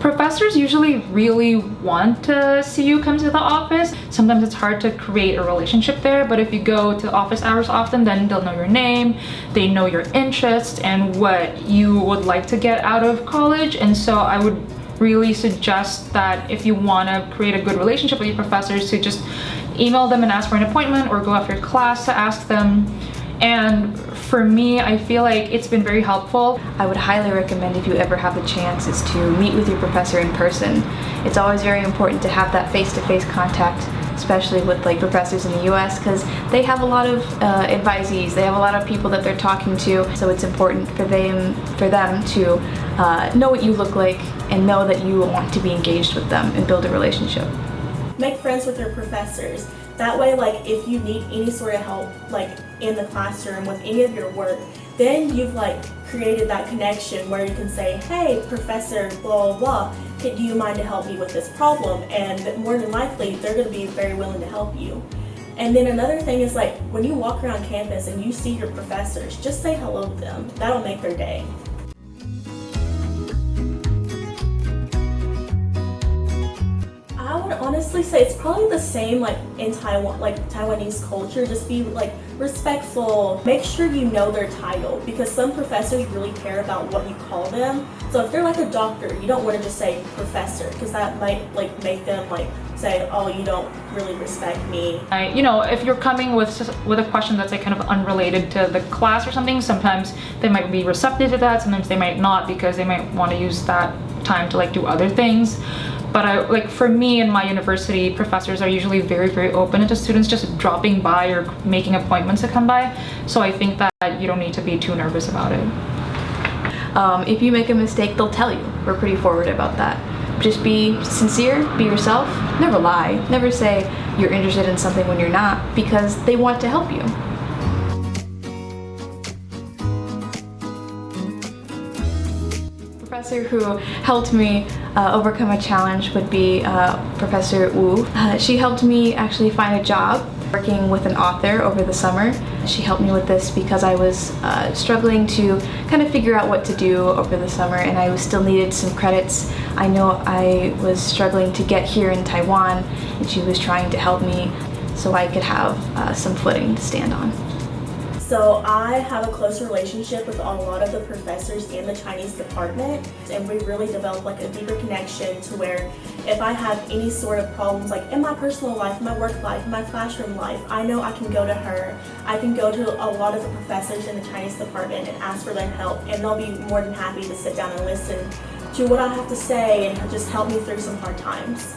Professors usually really want to see you come to the office. Sometimes it's hard to create a relationship there, but if you go to office hours often, then they'll know your name, they know your interests and what you would like to get out of college. And so I would really suggest that if you want to create a good relationship with your professors, to just email them and ask for an appointment, or go after class to ask them. And for me, I feel like it's been very helpful. I would highly recommend, if you ever have the chance, is to meet with your professor in person. It's always very important to have that face-to-face contact, especially with like professors in the US, because they have a lot of advisees, they have a lot of people that they're talking to, so it's important for them to know what you look like and know that you want to be engaged with them and build a relationship. Make friends with your professors. That way, like, if you need any sort of help, like in the classroom with any of your work, then you've like created that connection where you can say, hey, professor, blah, blah, blah, do you mind to help me with this problem? And more than likely, they're going to be very willing to help you. And then another thing is, like, when you walk around campus and you see your professors, just say hello to them. That'll make their day. I would honestly say it's probably the same like in Taiwan, like Taiwanese culture. Just be like respectful. Make sure you know their title, because some professors really care about what you call them. So if they're like a doctor, you don't want to just say professor, because that might like make them like say, oh, you don't really respect me. You know, if you're coming with a question that's like kind of unrelated to the class or something, sometimes they might be receptive to that, sometimes they might not, because they might want to use that time to like do other things. But like for me in my university, professors are usually very, very open to students just dropping by or making appointments to come by. So I think that you don't need to be too nervous about it. If you make a mistake, they'll tell you. We're pretty forward about that. Just be sincere, be yourself, never lie, never say you're interested in something when you're not, because they want to help you. Professor who helped me overcome a challenge would be Professor Wu. She helped me actually find a job working with an author over the summer. She helped me with this because I was struggling to kind of figure out what to do over the summer, and I still needed some credits. I know I was struggling to get here in Taiwan, and she was trying to help me so I could have some footing to stand on. So I have a close relationship with a lot of the professors in the Chinese department, and we really developed like a deeper connection to where if I have any sort of problems like in my personal life, my work life, my classroom life, I know I can go to her. I can go to a lot of the professors in the Chinese department and ask for their help, and they'll be more than happy to sit down and listen to what I have to say and just help me through some hard times.